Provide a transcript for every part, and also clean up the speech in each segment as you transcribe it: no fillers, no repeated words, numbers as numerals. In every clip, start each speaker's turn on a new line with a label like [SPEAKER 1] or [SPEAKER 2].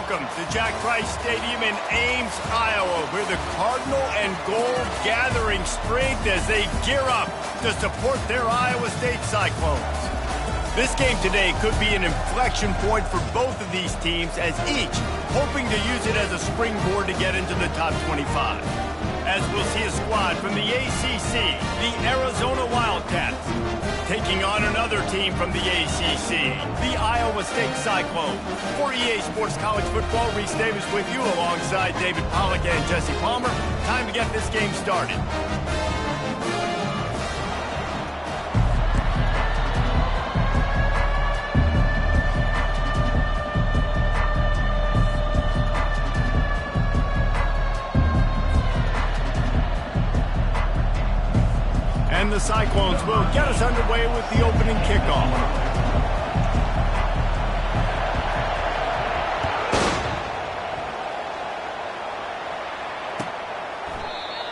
[SPEAKER 1] Welcome to Jack Trice Stadium in Ames, Iowa, where the Cardinal and Gold gathering strength as they gear up to support their Iowa State Cyclones. This game today could be an inflection point for both of these teams, as each hoping to use it as a springboard to get into the top 25. As we'll see a squad from the ACC, the Arizona Wildcats, taking on another team from the ACC, the Iowa State Cyclones. For EA Sports College Football, Reese Davis with you alongside David Pollack and Jesse Palmer. Time to get this game started. And the Cyclones will get us underway with the opening kickoff.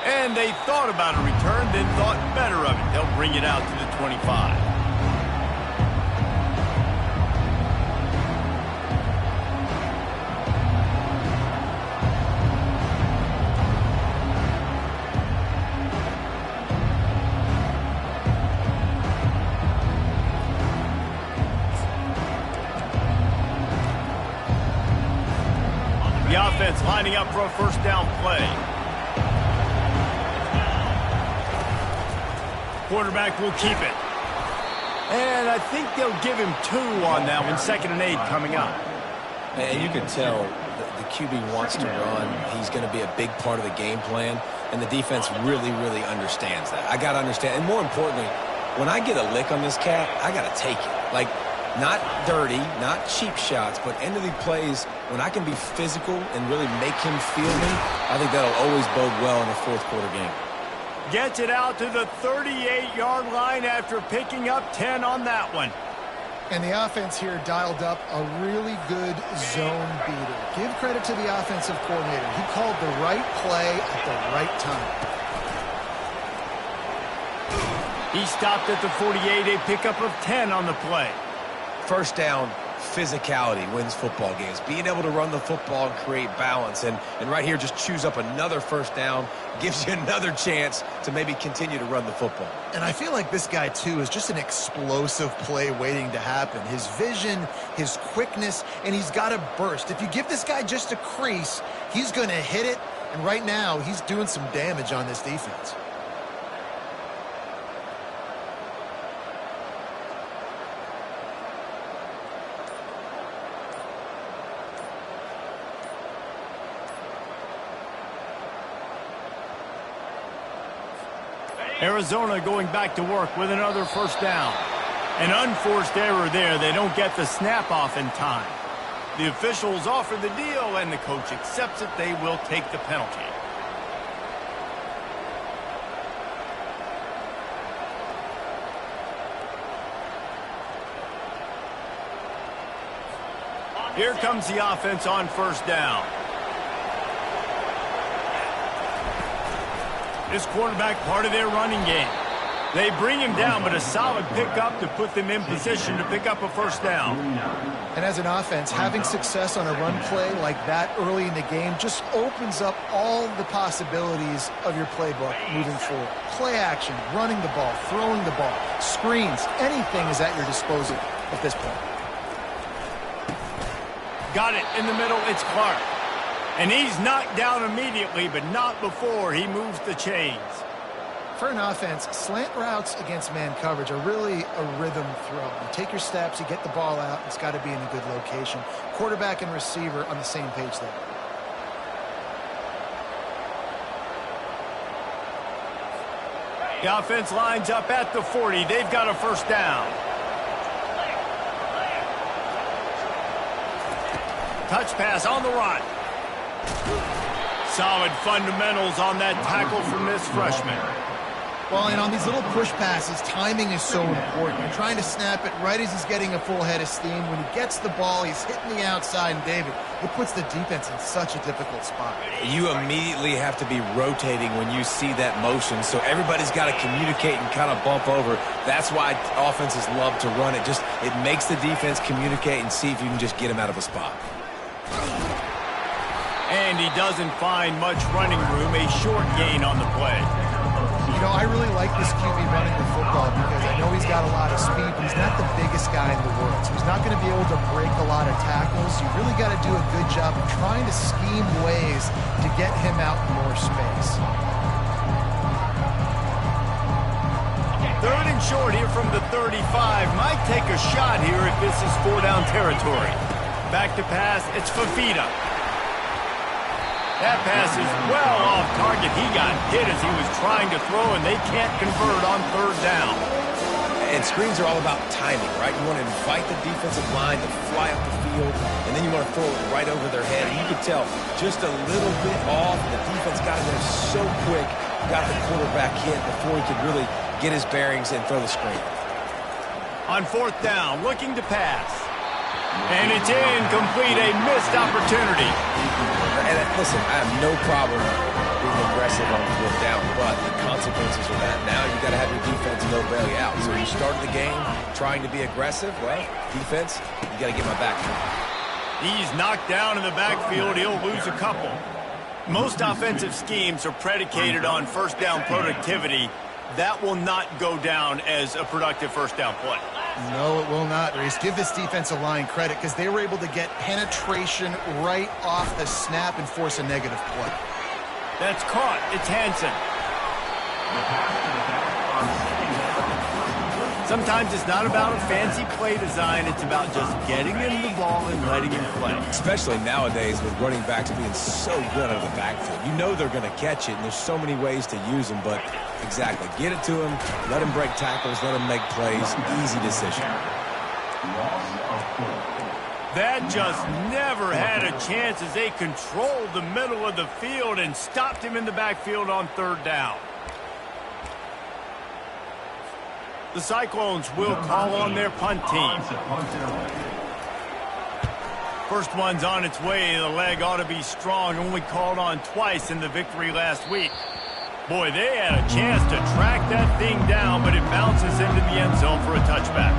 [SPEAKER 1] And they thought about a return, then thought better of it. They'll bring it out to the 25. The offense lining up for a first down play. Quarterback will keep it. And I think they'll give him 2 on that one. 2nd and 8 coming up.
[SPEAKER 2] And you can tell the QB wants to run. He's going to be a big part of the game plan. And the defense really, really understands that. I got to understand. And more importantly, when I get a lick on this cat, I got to take it. Like, not dirty, not cheap shots, but end of the plays, when I can be physical and really make him feel me, I think that'll always bode well in a fourth quarter game.
[SPEAKER 1] Gets it out to the 38-yard line after picking up 10 on that one.
[SPEAKER 3] And the offense here dialed up a really good zone beater. Give credit to the offensive coordinator. He called the right play at the right time.
[SPEAKER 1] He stopped at the 48, a pickup of 10 on the play.
[SPEAKER 2] First down, physicality wins football games. Being able to run the football and create balance. And right here, just choose up another first down, gives you another chance to maybe continue to run the football.
[SPEAKER 3] And I feel like this guy, too, is just an explosive play waiting to happen. His vision, his quickness, and he's got a burst. If you give this guy just a crease, he's going to hit it. And right now, he's doing some damage on this defense.
[SPEAKER 1] Arizona going back to work with another first down. An unforced error there. They don't get the snap off in time. The officials offer the deal, and the coach accepts it. They will take the penalty. Here comes the offense on first down. This quarterback part of their running game. They bring him down, but a solid pickup to put them in position to pick up a first down.
[SPEAKER 3] And as an offense, having success on a run play like that early in the game just opens up all the possibilities of your playbook moving forward. Play action, running the ball, throwing the ball, screens, anything is at your disposal at this point.
[SPEAKER 1] Got it in the middle, it's Clark. And he's knocked down immediately, but not before he moves the chains.
[SPEAKER 3] For an offense, slant routes against man coverage are really a rhythm throw. You take your steps, you get the ball out, it's got to be in a good location. Quarterback and receiver on the same page there.
[SPEAKER 1] The offense lines up at the 40. They've got a first down. Touch pass on the run. Solid fundamentals on that tackle from this freshman.
[SPEAKER 3] Well, and on these little push passes, timing is so important. You're trying to snap it right as he's getting a full head of steam. When he gets the ball, he's hitting the outside, and David, it puts the defense in such a difficult spot.
[SPEAKER 2] You immediately have to be rotating when you see that motion, so everybody's got to communicate and kind of bump over. That's why offenses love to run it. It makes the defense communicate and see if you can just get him out of a spot.
[SPEAKER 1] And he doesn't find much running room, a short gain on the play.
[SPEAKER 3] You know, I really like this QB running the football because I know he's got a lot of speed, but he's not the biggest guy in the world. So he's not going to be able to break a lot of tackles. You really got to do a good job of trying to scheme ways to get him out in more space.
[SPEAKER 1] Third and short here from the 35. Might take a shot here if this is 4-down territory. Back to pass, it's Fafita. That pass is well off target. He got hit as he was trying to throw, and they can't convert on 3rd down.
[SPEAKER 2] And screens are all about timing, right? You want to invite the defensive line to fly up the field, and then you want to throw it right over their head. And you could tell just a little bit off. The defense got in there so quick, got the quarterback hit before he could really get his bearings and throw the screen.
[SPEAKER 1] On 4th down, looking to pass. And it's incomplete, a missed opportunity.
[SPEAKER 2] And listen, I have no problem being aggressive on 4th down, but the consequences of that, now you got to have your defense go bail you out. So you started the game trying to be aggressive. Well, defense, you got to get my back.
[SPEAKER 1] He's knocked down in the backfield. He'll lose a couple. Most offensive schemes are predicated on 1st down productivity. That will not go down as a productive 1st down play.
[SPEAKER 3] No, it will not, Reese. Give this defensive line credit because they were able to get penetration right off the snap and force a negative play.
[SPEAKER 1] That's caught. It's Hansen. Sometimes it's not about a fancy play design. It's about just getting him the ball and letting him play.
[SPEAKER 2] Especially nowadays with running backs being so good out of the backfield. You know they're going to catch it, and there's so many ways to use them, but exactly. Get it to him, let him break tackles, let him make plays. Easy decision.
[SPEAKER 1] That just never had a chance as they controlled the middle of the field and stopped him in the backfield on 3rd down. The Cyclones will call on their punt team. First one's on its way. The leg ought to be strong. Only called on twice in the victory last week. Boy, they had a chance to track that thing down, but it bounces into the end zone for a touchback.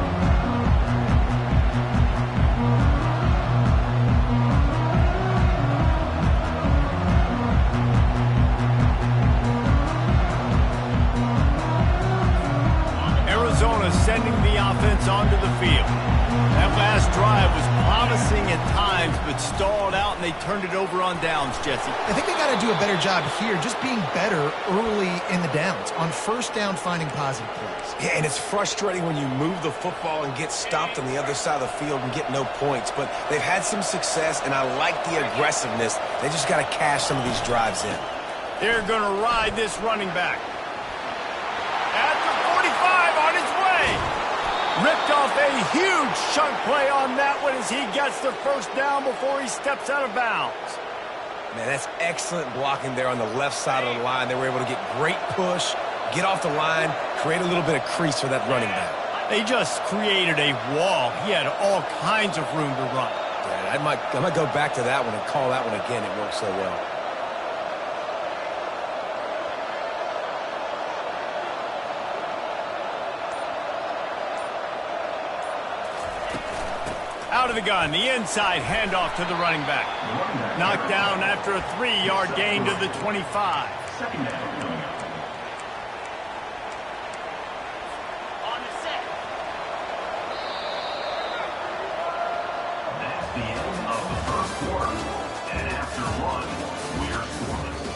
[SPEAKER 1] Sending the offense onto the field. That last drive was promising at times, but stalled out, and they turned it over on downs, Jesse.
[SPEAKER 3] I think they got to do a better job here, just being better early in the downs, on 1st down finding positive plays.
[SPEAKER 2] Yeah, and it's frustrating when you move the football and get stopped on the other side of the field and get no points, but they've had some success, and I like the aggressiveness. They just got to cash some of these drives in.
[SPEAKER 1] They're going to ride this running back. At the 45 on his way. Ripped off a huge chunk play on that one as he gets the 1st down before he steps out of bounds.
[SPEAKER 2] Man, that's excellent blocking there on the left side of the line. They were able to get great push, get off the line, create a little bit of crease for that running back.
[SPEAKER 1] They just created a wall. He had all kinds of room to run.
[SPEAKER 2] Yeah, I might go back to that one and call that one again. It worked so well.
[SPEAKER 1] Out of the gun, the inside handoff to the running back. Knocked down after a 3-yard gain to the 25.
[SPEAKER 4] That's the end of the 1st quarter. And after one, we're scoreless.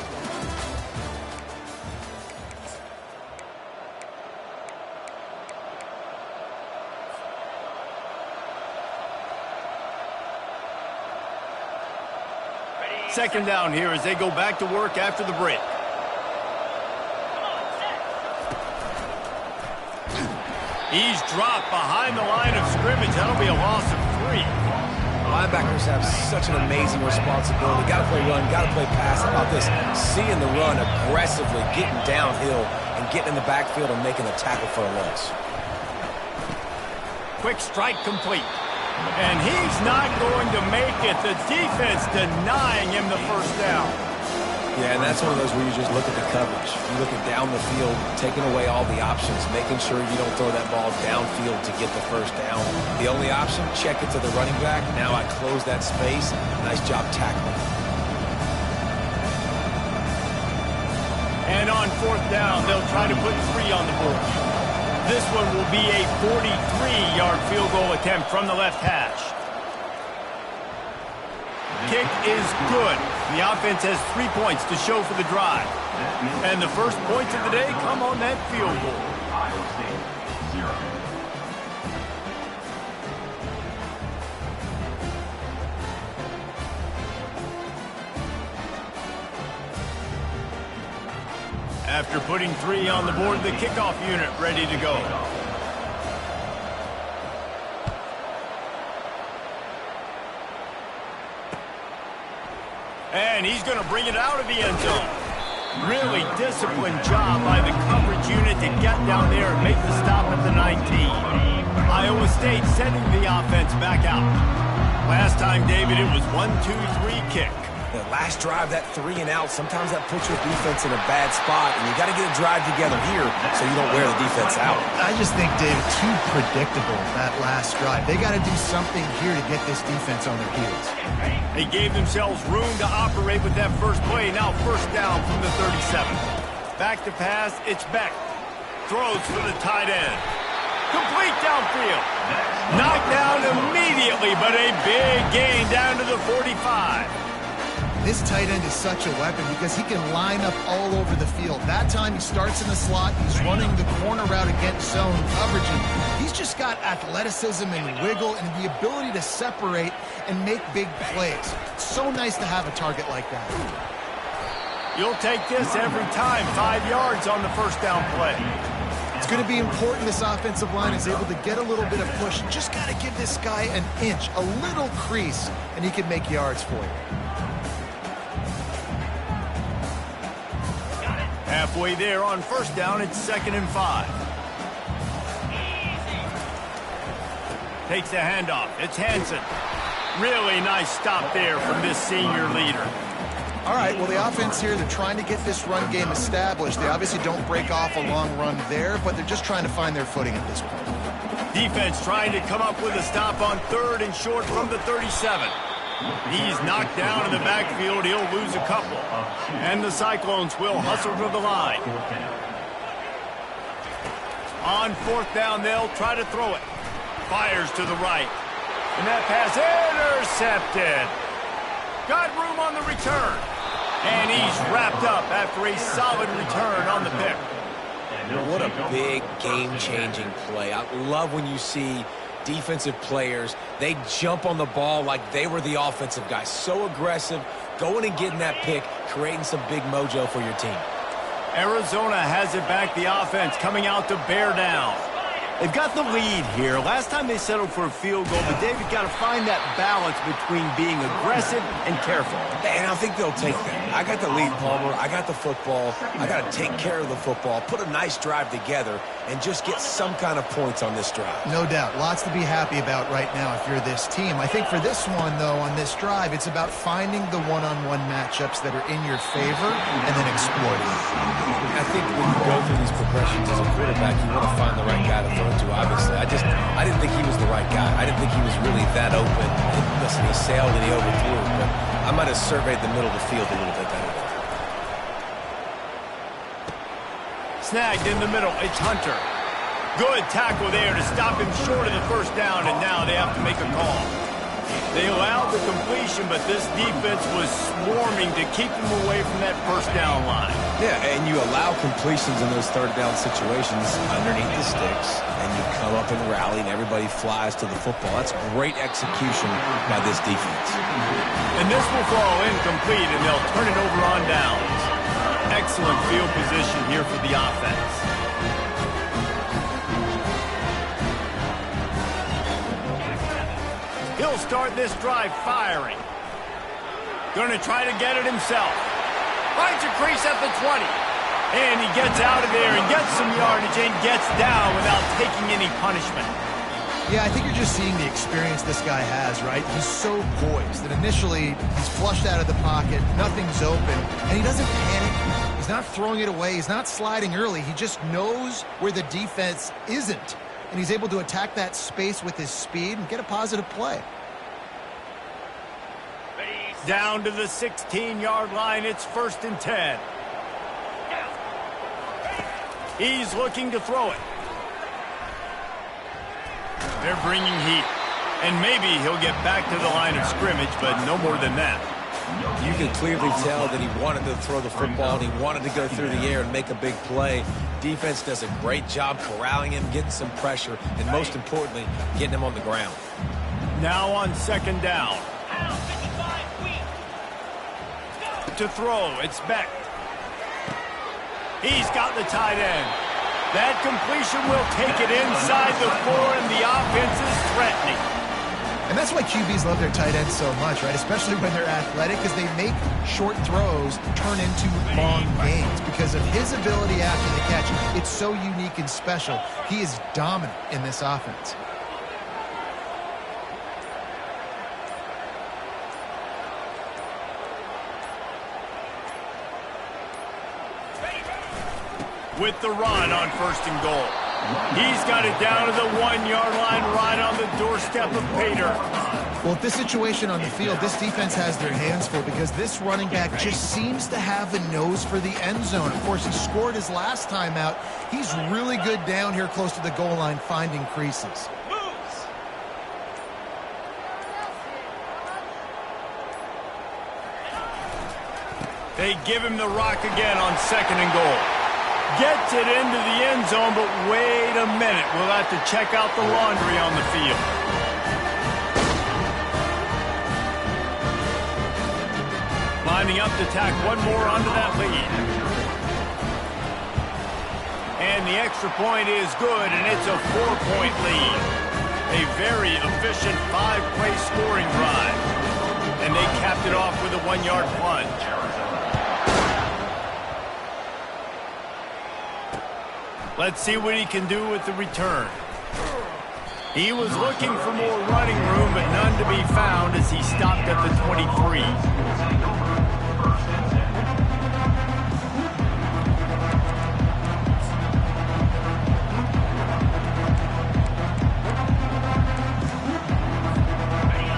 [SPEAKER 1] Second down here as they go back to work after the break. He's dropped behind the line of scrimmage. That'll be a loss of 3.
[SPEAKER 2] Linebackers have such an amazing responsibility. Got to play run, got to play pass. How about this? Seeing the run aggressively, getting downhill, and getting in the backfield and making a tackle for a loss.
[SPEAKER 1] Quick strike complete. And he's not going to make it. The defense denying him the 1st down.
[SPEAKER 2] Yeah, and that's one of those where you just look at the coverage. You look at down the field, taking away all the options, making sure you don't throw that ball downfield to get the 1st down. The only option, check it to the running back. Now I close that space. Nice job tackling.
[SPEAKER 1] On fourth down, they'll try to put 3 on the board. This one will be a 43-yard field goal attempt from the left hash. Kick is good. The offense has 3 points to show for the drive. And the first points of the day come on that field goal.
[SPEAKER 4] Iowa State, 0.
[SPEAKER 1] After putting 3 on the board, the kickoff unit ready to go. And he's going to bring it out of the end zone. Really disciplined job by the coverage unit to get down there and make the stop at the 19. Iowa State sending the offense back out. Last time, David, it was 1-2-3 kick.
[SPEAKER 2] The last drive, that 3 and out, sometimes that puts your defense in a bad spot, and you got to get a drive together here so you don't wear the defense out.
[SPEAKER 3] I just think, David, too predictable, that last drive. They got to do something here to get this defense on their heels.
[SPEAKER 1] They gave themselves room to operate with that first play. Now first down from the 37. Back to pass, it's Beck. Throws for the tight end. Complete downfield. Knocked down immediately, but a big gain down to the 45.
[SPEAKER 3] This tight end is such a weapon because he can line up all over the field. That time he starts in the slot. He's running the corner route against zone coverage. And he's just got athleticism and wiggle and the ability to separate and make big plays. It's so nice to have a target like that.
[SPEAKER 1] You'll take this every time. 5 yards on the first down play.
[SPEAKER 3] It's going to be important this offensive line is able to get a little bit of push. Just got to give this guy an inch, a little crease, and he can make yards for you.
[SPEAKER 1] Halfway there on first down, it's 2nd and 5. Takes the handoff. It's Hansen. Really nice stop there from this senior leader.
[SPEAKER 3] All right, well, the offense here, they're trying to get this run game established. They obviously don't break off a long run there, but they're just trying to find their footing at this point.
[SPEAKER 1] Defense trying to come up with a stop on 3rd and short from the 37. He's knocked down in the backfield. He'll lose a couple. And the Cyclones will hustle to the line. On fourth down, they'll try to throw it. Fires to the right. And that pass intercepted. Got room on the return. And he's wrapped up after a solid return on the pick.
[SPEAKER 2] What a big game-changing play. I love when you see defensive players, they jump on the ball like they were the offensive guy. So aggressive, going and getting that pick, creating some big mojo for your team.
[SPEAKER 1] Arizona has it back, the offense coming out to bear down. They've got the lead here. Last time they settled for a field goal, but David got to find that balance between being aggressive and careful.
[SPEAKER 2] And I think they'll take that. I got the lead, Palmer. I got the football. I got to take care of the football, put a nice drive together, and just get some kind of points on this drive.
[SPEAKER 3] No doubt. Lots to be happy about right now if you're this team. I think for this one, though, on this drive, it's about finding the one-on-one matchups that are in your favor and then exploiting them.
[SPEAKER 2] I think when you go through these progressions as a quarterback, you want to find the right guy to throw to, obviously. I didn't think he was the right guy. I didn't think he was really that open. Listen, he sailed and he overthrew, but I might have surveyed the middle of the field a little bit better.
[SPEAKER 1] Snagged in the middle. It's Hunter. Good tackle there to stop him short of the first down, and now they have to make a call. They allowed the completion, but this defense was swarming to keep them away from that first down line.
[SPEAKER 2] Yeah, and you allow completions in those third down situations underneath the sticks, and you come up and rally, and everybody flies to the football. That's great execution by this defense.
[SPEAKER 1] And this will fall incomplete, and they'll turn it over on downs. Excellent field position here for the offense. He'll start this drive firing. Going to try to get it himself. Finds a crease at the 20. And he gets out of there and gets some yardage and gets down without taking any punishment.
[SPEAKER 3] Yeah, I think you're just seeing the experience this guy has, right? He's so poised that initially he's flushed out of the pocket, nothing's open, and he doesn't panic. He's not throwing it away. He's not sliding early. He just knows where the defense isn't, and he's able to attack that space with his speed and get a positive play.
[SPEAKER 1] Down to the 16-yard line. It's 1st and 10. He's looking to throw it. They're bringing heat. And maybe he'll get back to the line of scrimmage, but no more than that.
[SPEAKER 2] You can clearly tell that he wanted to throw the football, and he wanted to go through the air and make a big play. Defense does a great job corralling him, getting some pressure, and most importantly, getting him on the ground.
[SPEAKER 1] Now on second down. To throw, it's Beck. He's got the tight end. That completion will take it inside the 4, and the offense is threatening.
[SPEAKER 3] And that's why QBs love their tight ends so much, right? Especially when they're athletic, because they make short throws turn into long gains. Because of his ability after the catch, it's so unique and special. He is dominant in this offense.
[SPEAKER 1] With the run on 1st and goal. He's got it down to the 1-yard line right on the doorstep of Pater.
[SPEAKER 3] Well, at this situation on the field, this defense has their hands full because this running back just seems to have a nose for the end zone. Of course, he scored his last time out. He's really good down here close to the goal line finding creases.
[SPEAKER 1] They give him the rock again on 2nd and goal. Gets it into the end zone, but wait a minute. We'll have to check out the laundry on the field. Lining up to tack one more onto that lead. And the extra point is good, and it's a 4-point lead. A very efficient 5-play scoring drive. And they capped it off with a 1-yard plunge. Let's see what he can do with the return. He was looking for more running room, but none to be found as he stopped at the 23.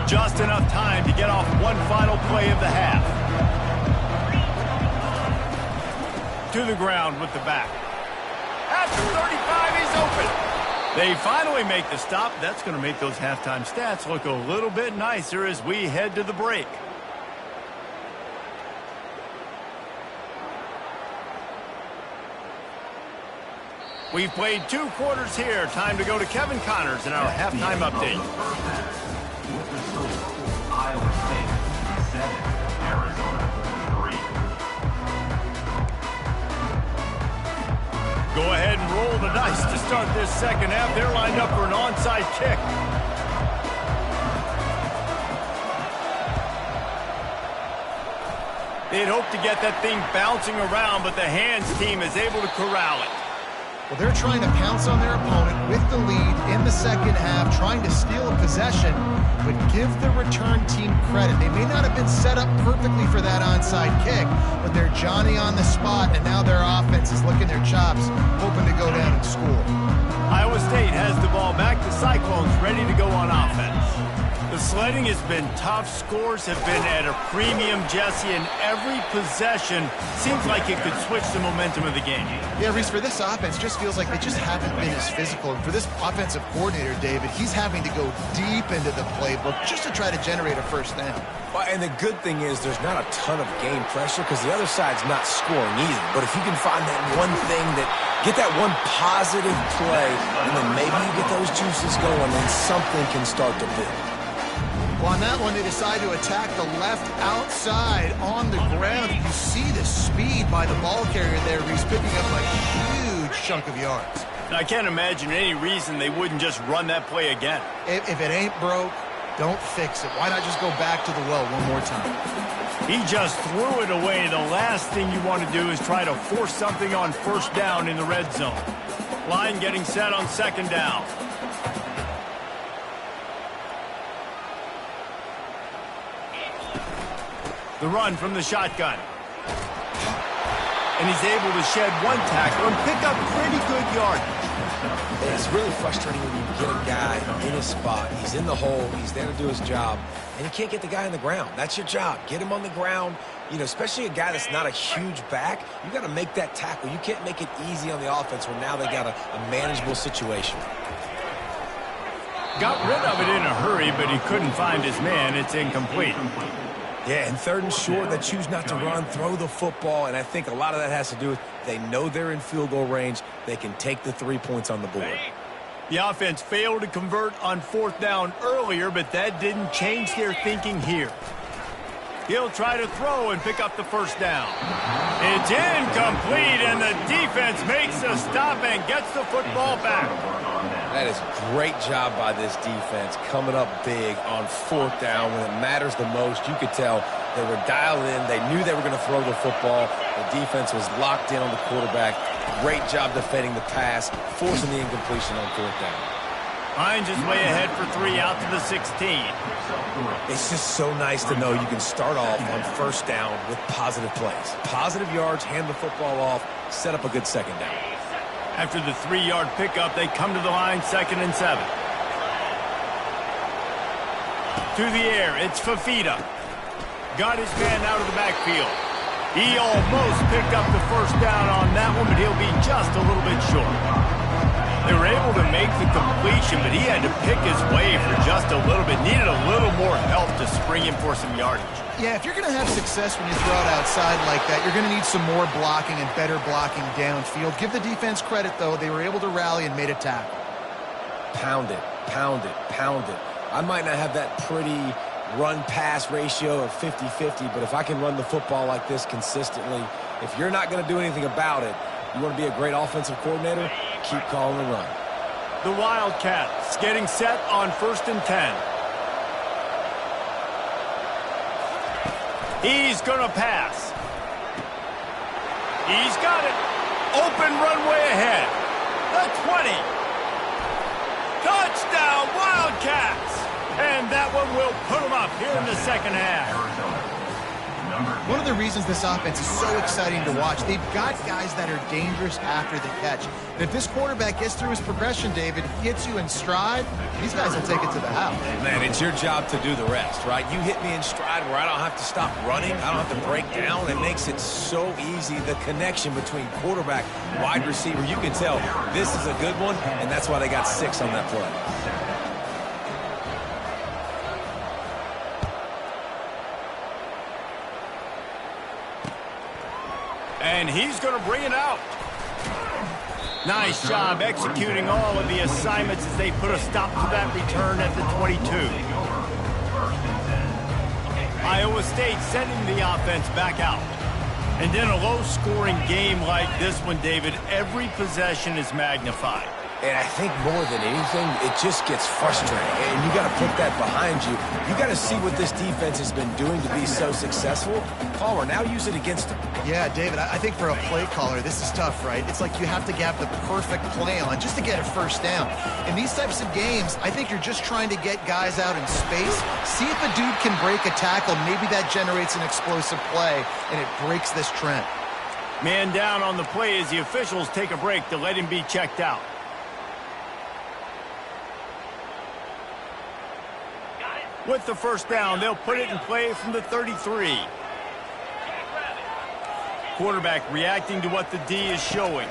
[SPEAKER 1] Just enough time to get off one final play of the half. To the ground with the back. After 35, he's open. They finally make the stop. That's going to make those halftime stats look a little bit nicer as we head to the break. We've played 2 quarters here. Time to go to Kevin Connors in our halftime update.
[SPEAKER 4] With the score, Iowa State 7, Arizona 3.
[SPEAKER 1] Go ahead and roll the dice to start this second half. They're lined up for an onside kick. They'd hoped to get that thing bouncing around, but the hands team is able to corral it.
[SPEAKER 3] Well, they're trying to pounce on their opponent with the lead in the second half, trying to steal a possession, but give the return team credit. They may not have been set up perfectly for that onside kick, but they're Johnny on the spot, and now their offense is licking their chops, hoping to go down and score.
[SPEAKER 1] Iowa State has the ball back. The Cyclones ready to go on offense. The sledding has been tough. Scores have been at a premium, Jesse, and every possession seems like it could switch the momentum of the game.
[SPEAKER 3] Yeah, Reese, for this offense, just feels like they just haven't been as physical. And for this offensive coordinator, David, he's having to go deep into the playbook just to try to generate a first down.
[SPEAKER 2] Well, and the good thing is there's not a ton of game pressure because the other side's not scoring either. But if you can find that one thing get that one positive play, and then maybe you get those juices going, then something can start to build.
[SPEAKER 3] Well, on that one, they decide to attack the left outside on the ground. You see the speed by the ball carrier there. He's picking up a huge chunk of yards.
[SPEAKER 1] I can't imagine any reason they wouldn't just run that play again.
[SPEAKER 3] If it ain't broke, don't fix it. Why not just go back to the well one more time?
[SPEAKER 1] He just threw it away. The last thing you want to do is try to force something on first down in the red zone. Line getting set on second down. The run from the shotgun. And he's able to shed one tackle and pick up pretty good yardage.
[SPEAKER 2] It's really frustrating when you get a guy in his spot. He's in the hole. He's there to do his job, and you can't get the guy on the ground. That's your job. Get him on the ground. You know, especially a guy that's not a huge back. You got to make that tackle. You can't make it easy on the offense when now they got a manageable situation.
[SPEAKER 1] Got rid of it in a hurry, but he couldn't find his man. It's incomplete.
[SPEAKER 2] Yeah, and 3rd and short, they choose not to run, throw the football, and I think a lot of that has to do with they know they're in field goal range. They can take the 3 points on the board.
[SPEAKER 1] The offense failed to convert on 4th down earlier, but that didn't change their thinking here. He'll try to throw and pick up the 1st down. It's incomplete, and the defense makes a stop and gets the football back.
[SPEAKER 2] That is a great job by this defense, coming up big on 4th down when it matters the most. You could tell they were dialed in. They knew they were going to throw the football. The defense was locked in on the quarterback. Great job defending the pass, forcing the incompletion on 4th down.
[SPEAKER 1] Hines is way ahead for 3 out to the 16.
[SPEAKER 2] It's just so nice to know you can start off on 1st down with positive plays. Positive yards, hand the football off, set up a good 2nd down.
[SPEAKER 1] After the 3-yard pickup, they come to the line, 2nd and 7. To the air, it's Fafita. Got his man out of the backfield. He almost picked up the 1st down on that one, but he'll be just a little bit short. They were able to make the completion, but he had to pick his way for just a little bit. Needed a little more help to spring him for some yardage.
[SPEAKER 3] Yeah, if you're going to have success when you throw it outside like that, you're going to need some more blocking and better blocking downfield. Give the defense credit, though. They were able to rally and made a tackle.
[SPEAKER 2] Pound it, pound it, pound it. I might not have that pretty run-pass ratio of 50-50, but if I can run the football like this consistently, if you're not going to do anything about it, you want to be a great offensive coordinator, keep calling the run.
[SPEAKER 1] The Wildcats getting set on 1st and 10. He's going to pass. He's got it. Open runway ahead. The 20. Touchdown, Wildcats. And that one will put them up here in the 2nd half.
[SPEAKER 3] One of the reasons this offense is so exciting to watch, they've got guys that are dangerous after the catch. And if this quarterback gets through his progression, David, hits you in stride, these guys will take it to the house.
[SPEAKER 2] Man, it's your job to do the rest, right? You hit me in stride where I don't have to stop running. I don't have to break down. It makes it so easy, the connection between quarterback, wide receiver. You can tell this is a good one, and that's why they got 6 on that play.
[SPEAKER 1] And he's going to bring it out. Nice job executing all of the assignments as they put a stop to that return at the 22. Iowa State sending the offense back out. And in a low-scoring game like this one, David, every possession is magnified.
[SPEAKER 2] And I think more than anything, it just gets frustrating. And you got to put that behind you. You got to see what this defense has been doing to be so successful. Palmer, now use it against them.
[SPEAKER 3] Yeah, David, I think for a play caller, this is tough, right? It's like you have to have the perfect play on just to get a 1st down. In these types of games, I think you're just trying to get guys out in space, see if a dude can break a tackle. Maybe that generates an explosive play, and it breaks this trend.
[SPEAKER 1] Man down on the play as the officials take a break to let him be checked out. With the 1st down, they'll put it in play from the 33. Quarterback reacting to what the D is showing.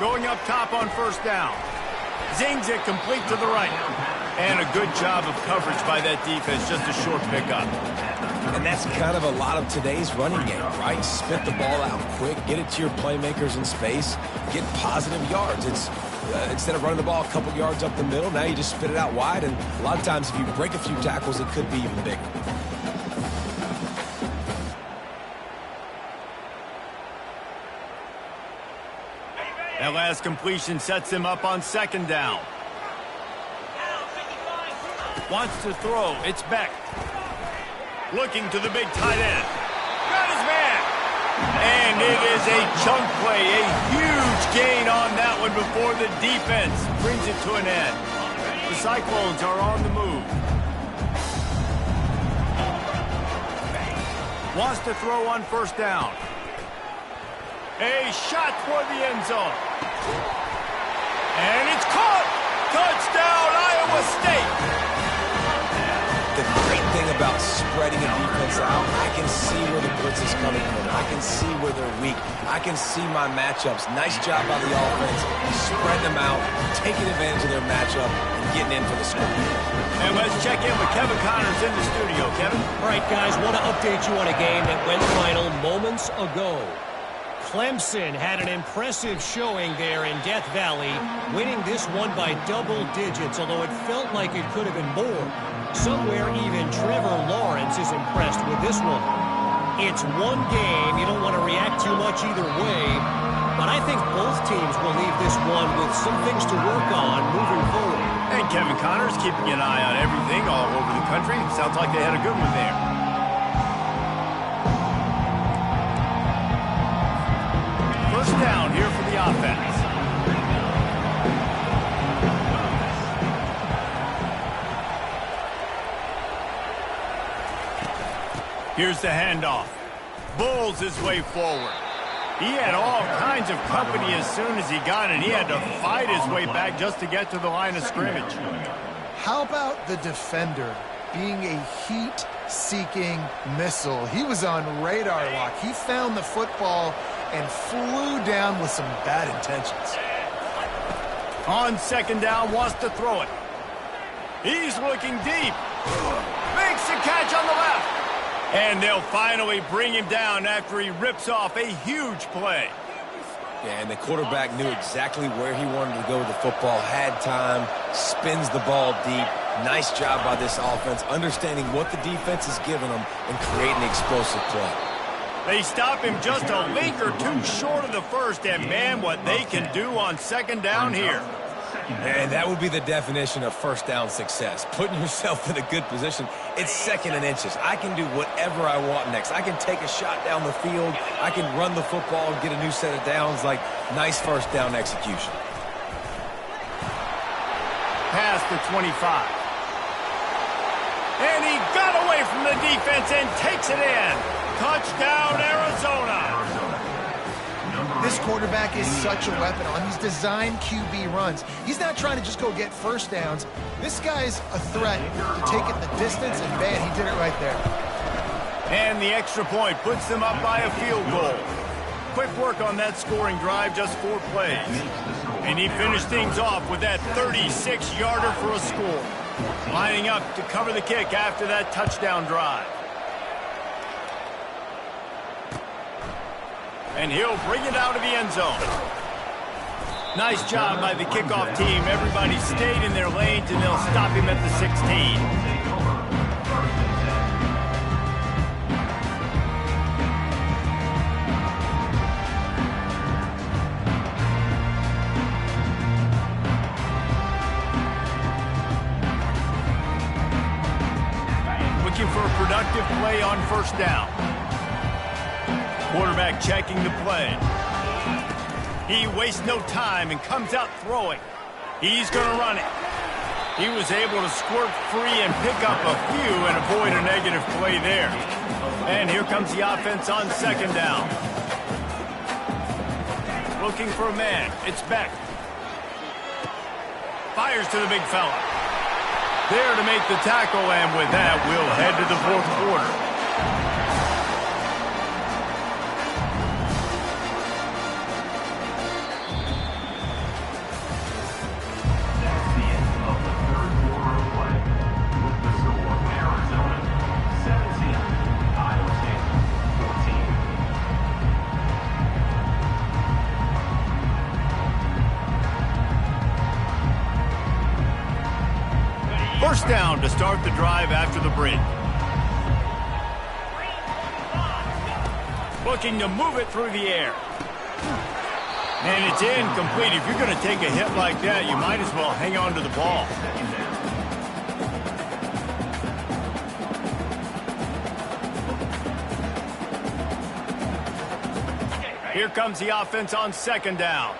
[SPEAKER 1] Going up top on 1st down. Zings it complete to the right. And a good job of coverage by that defense, just a short pickup.
[SPEAKER 2] And that's kind of a lot of today's running game, right? Spit the ball out quick, get it to your playmakers in space, get positive yards. It's instead of running the ball a couple yards up the middle, now you just spit it out wide, and a lot of times if you break a few tackles, it could be even bigger.
[SPEAKER 1] That last completion sets him up on 2nd down. Wants to throw. It's Beck. Looking to the big tight end. Got his man. And it is a chunk play. A huge gain on that one before the defense brings it to an end. The Cyclones are on the move. Wants to throw on 1st down. A shot toward the end zone.
[SPEAKER 2] spreading a defense out, I can see where the blitz is coming from. I can see where they're weak. I can see my matchups. Nice job by the offense, spreading them out, taking advantage of their matchup, and getting in for the score.
[SPEAKER 1] And let's check in with Kevin Connors in the studio. Kevin?
[SPEAKER 5] All right, guys, want to update you on a game that went final moments ago. Clemson had an impressive showing there in Death Valley, winning this one by double digits, although it felt like it could have been more. Somewhere even Trevor Lawrence is impressed with this one. It's one game. You don't want to react too much either way, but I think both teams will leave this one with some things to work on moving forward.
[SPEAKER 1] And Kevin Connors keeping an eye on everything all over the country. Sounds like they had a good one there. First down here for the offense. Here's the handoff. Bulls his way forward. He had all kinds of company as soon as he got it. He had to fight his way back just to get to the line of scrimmage.
[SPEAKER 3] How about the defender being a heat-seeking missile? He was on radar lock. He found the football and flew down with some bad intentions.
[SPEAKER 1] On second down, wants to throw it. He's looking deep. Makes the catch on the left. And they'll finally bring him down after he rips off a huge play.
[SPEAKER 2] Yeah, and the quarterback knew exactly where he wanted to go with the football, had time, spins the ball deep. Nice job by this offense, understanding what the defense is giving them and creating an explosive play.
[SPEAKER 1] They stop him just a link or two short of the first, and man, what they can do on second down here.
[SPEAKER 2] And that would be the definition of first down success, putting yourself in a good position. It's second and inches. I can do whatever I want next. I can take a shot down the field. I can run the football and get a new set of downs. Like, nice first down execution.
[SPEAKER 1] Pass to 25. And he got away from the defense and takes it in. Touchdown, Arizona.
[SPEAKER 3] This quarterback is such a weapon on these designed QB runs. He's not trying to just go get first downs. This guy's a threat to take it the distance, and man, he did it right there.
[SPEAKER 1] And the extra point puts them up by a field goal. Quick work on that scoring drive, just 4 plays. And he finished things off with that 36-yarder for a score. Lining up to cover the kick after that touchdown drive. And he'll bring it out of the end zone. Nice job by the kickoff team. Everybody stayed in their lanes, and they'll stop him at the 16. Looking for a productive play on first down. Quarterback checking the play. He wastes no time and comes out throwing. He's going to run it. He was able to squirt free and pick up a few and avoid a negative play there. And here comes the offense on second down. Looking for a man. It's Beck. Fires to the big fella. There to make the tackle, and with that, we'll head to the fourth quarter. First down to start the drive after the break. Looking to move it through the air. And it's incomplete. If you're going to take a hit like that, you might as well hang on to the ball. Here comes the offense on second down.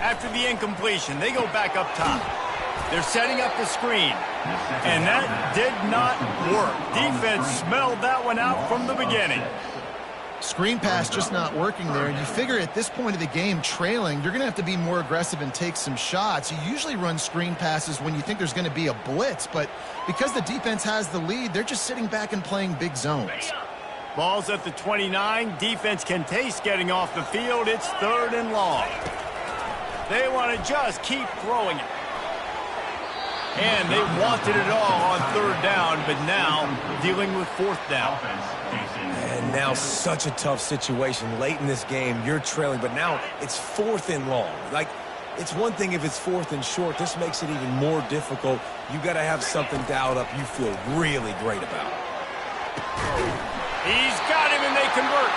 [SPEAKER 1] After the incompletion, they go back up top. They're setting up the screen. And that did not work. Defense smelled that one out from the beginning.
[SPEAKER 3] Screen pass just not working there. And you figure at this point of the game, trailing, you're going to have to be more aggressive and take some shots. You usually run screen passes when you think there's going to be a blitz, but because the defense has the lead, they're just sitting back and playing big zones.
[SPEAKER 1] Ball's at the 29. Defense can taste getting off the field. It's 3rd and long. They want to just keep throwing it. And they wanted it all on 3rd down, but now dealing with 4th down.
[SPEAKER 2] And now such a tough situation. Late in this game, you're trailing, but now it's 4th and long. Like, it's one thing if it's 4th and short. This makes it even more difficult. You got to have something dialed up you feel really great about.
[SPEAKER 1] He's got him, and they convert.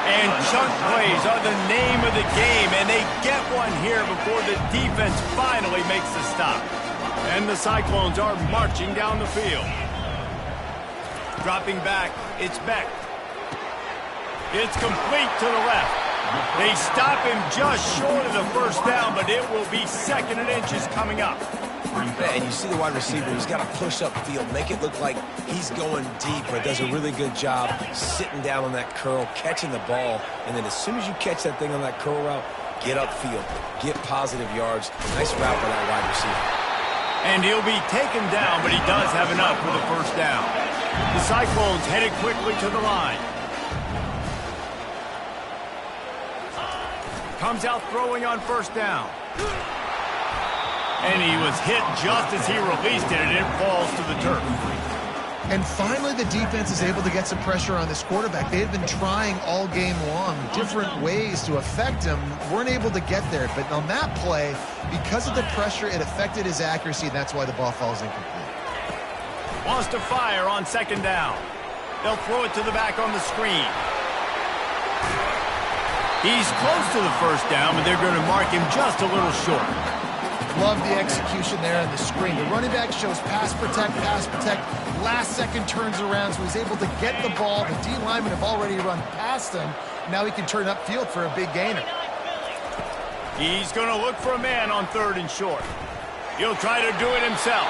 [SPEAKER 1] And chunk plays are the name of the game, and they get one here before the defense finally makes the stop. And the Cyclones are marching down the field. Dropping back, it's Beck. It's complete to the left. They stop him just short of the 1st down, but it will be 2nd and inches coming up.
[SPEAKER 2] And you see the wide receiver, he's got to push upfield, make it look like he's going deep, but does a really good job sitting down on that curl, catching the ball, and then as soon as you catch that thing on that curl route, get upfield, get positive yards. Nice route by that wide receiver.
[SPEAKER 1] And he'll be taken down, but he does have enough for the 1st down. The Cyclones headed quickly to the line. Comes out throwing on 1st down. And he was hit just as he released it, and it falls to the turf.
[SPEAKER 3] And finally, the defense is able to get some pressure on this quarterback. They had been trying all game long different ways to affect him, weren't able to get there. But on that play, because of the pressure, it affected his accuracy, and that's why the ball falls incomplete.
[SPEAKER 1] Wants to fire on 2nd down. They'll throw it to the back on the screen. He's close to the 1st down, but they're going to mark him just a little short.
[SPEAKER 3] Love the execution there on the screen. The running back shows pass protect, last second turns around, so he's able to get the ball. The D linemen have already run past him. Now he can turn upfield for a big gainer.
[SPEAKER 1] He's going to look for a man on 3rd and short. He'll try to do it himself.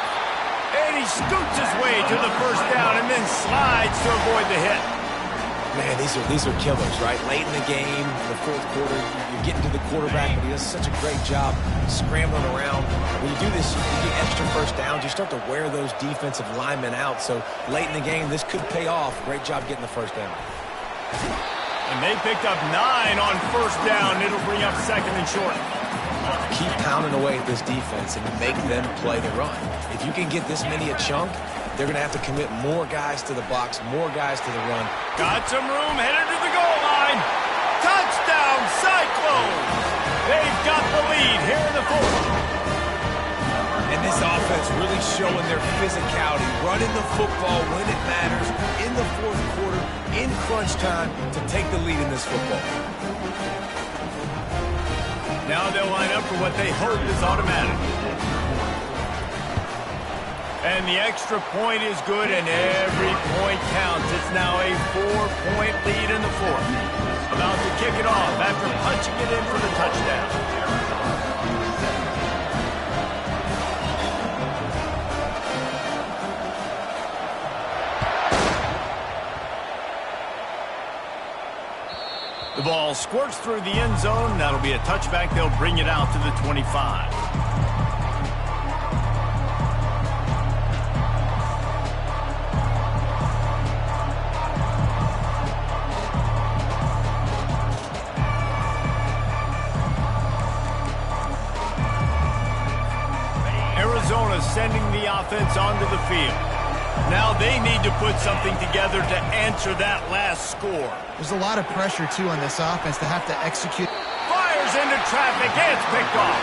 [SPEAKER 1] And he scoots his way to the 1st down and then slides to avoid the hit.
[SPEAKER 2] Man, these are killers, right? Late in the game, the 4th quarter, you're getting to the quarterback, but he does such a great job scrambling around. When you do this, you get extra 1st downs. You start to wear those defensive linemen out. So late in the game, this could pay off. Great job getting the 1st down.
[SPEAKER 1] And they picked up 9 on 1st down. It'll bring up 2nd and short.
[SPEAKER 2] Keep pounding away at this defense and make them play the run. If you can get this many a chunk, they're going to have to commit more guys to the box, more guys to the run.
[SPEAKER 1] Got some room, headed to the goal line. Touchdown, Cyclones! They've got the lead here in the 4th.
[SPEAKER 2] And this offense really showing their physicality, running the football when it matters, in the 4th quarter, in crunch time, to take the lead in this football.
[SPEAKER 1] Now they'll line up for what they hope is automatic. And the extra point is good, and every point counts. It's now a 4-point lead in the 4th. About to kick it off after punching it in for the touchdown. The ball squirts through the end zone. That'll be a touchback. They'll bring it out to the 25. Arizona sending the offense onto the field. Now they need to put something together to answer that last score.
[SPEAKER 3] There's a lot of pressure, too, on this offense to have to execute.
[SPEAKER 1] Fires into traffic. It's picked off.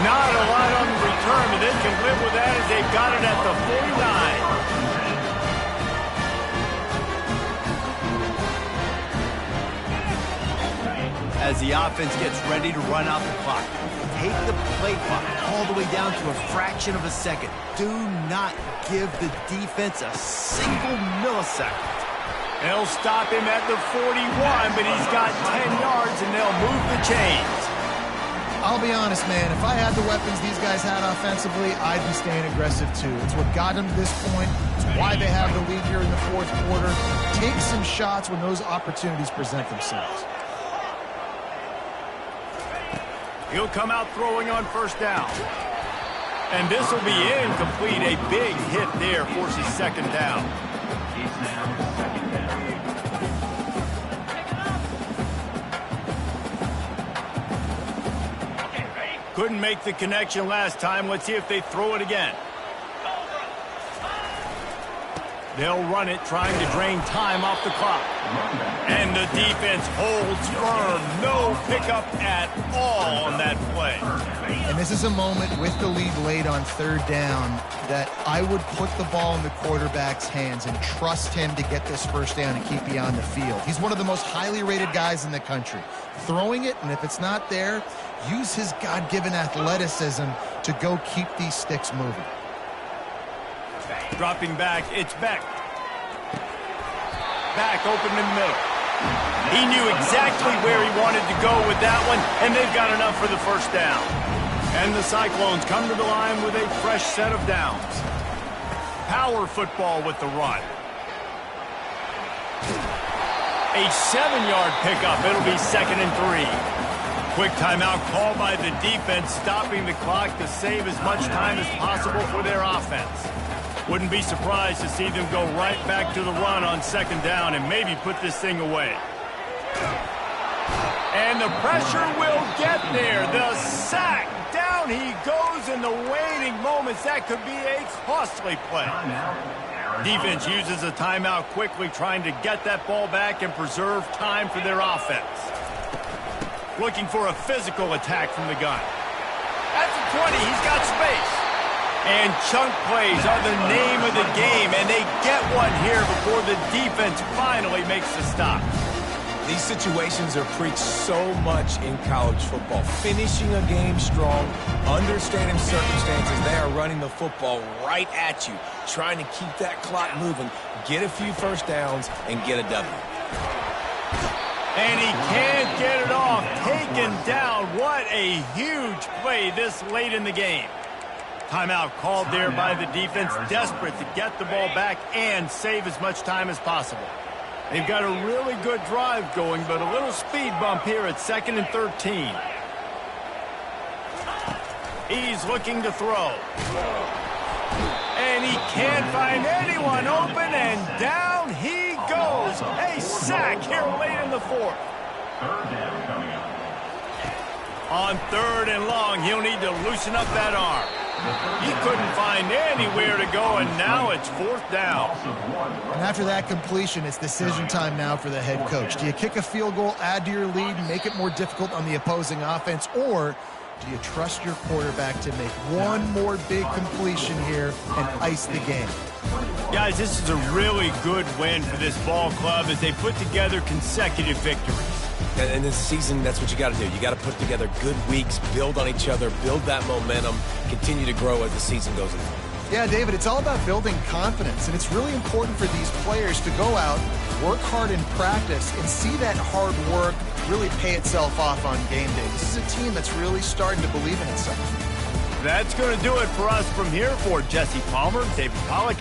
[SPEAKER 1] Not a lot on the return, but they can live with that as they've got it at the 49. As the offense gets ready to run out the clock, take the play clock all the way down to a fraction of a second. Do not give the defense a single millisecond. They'll stop him at the 41, but he's got 10 yards, and they'll move the chains.
[SPEAKER 3] I'll be honest, man. If I had the weapons these guys had offensively, I'd be staying aggressive too. It's what got them to this point. It's why they have the lead here in the fourth quarter. Take some shots when those opportunities present themselves.
[SPEAKER 1] He'll come out throwing on first down. And this will be incomplete. A big hit there forces second down.
[SPEAKER 4] It's now second down.
[SPEAKER 1] Couldn't make the connection last time. Let's see if they throw it again. They'll run it, trying to drain time off the clock. And the defense holds firm. No pickup at all on that play.
[SPEAKER 3] And this is a moment with the lead late on third down that I would put the ball in the quarterback's hands and trust him to get this first down and keep you on the field. He's one of the most highly rated guys in the country. Throwing it, and if it's not there, use his God-given athleticism to go keep these sticks moving.
[SPEAKER 1] Dropping back, it's Beck. Back open in the middle. He knew exactly where he wanted to go with that one, and they've got enough for the first down. And the Cyclones come to the line with a fresh set of downs. Power football with the run. A 7-yard pickup. It'll be 2nd and 3. Quick timeout called by the defense, stopping the clock to save as much time as possible for their offense. Wouldn't be surprised to see them go right back to the run on 2nd down and maybe put this thing away. And the pressure will get there. The sack. Down he goes in the waiting moments. That could be a costly play. Defense uses a timeout quickly, trying to get that ball back and preserve time for their offense. Looking for a physical attack from the gun. At the 20, he's got space. And chunk plays are the name of the game, and they get one here before the defense finally makes the stop.
[SPEAKER 2] These situations are preached so much in college football. Finishing a game strong, understanding circumstances. They are running the football right at you, trying to keep that clock moving, get a few first downs, and get a W.
[SPEAKER 1] And he can't get it off. Taken down. What a huge play this late in the game. Timeout called there by the defense, desperate to get the ball back and save as much time as possible. They've got a really good drive going, but a little speed bump here at 2nd and 13. He's looking to throw. And he can't find anyone open, and down he goes. A sack here late in the 4th.
[SPEAKER 4] Third down coming up.
[SPEAKER 1] On 3rd and long, he'll need to loosen up that arm. He couldn't find anywhere to go, and now it's 4th down.
[SPEAKER 3] And after that completion, it's decision time now for the head coach. Do you kick a field goal, add to your lead, and make it more difficult on the opposing offense, or do you trust your quarterback to make one more big completion here and ice the game?
[SPEAKER 1] Guys, this is a really good win for this ball club as they put together consecutive victories.
[SPEAKER 2] And this season, that's what you got to do. You got to put together good weeks, build on each other, build that momentum, continue to grow as the season goes along.
[SPEAKER 3] Yeah, David, it's all about building confidence, and it's really important for these players to go out, work hard in practice, and see that hard work really pay itself off on game day. This is a team that's really starting to believe in itself.
[SPEAKER 1] That's going to do it for us from here. For Jesse Palmer, David Pollack,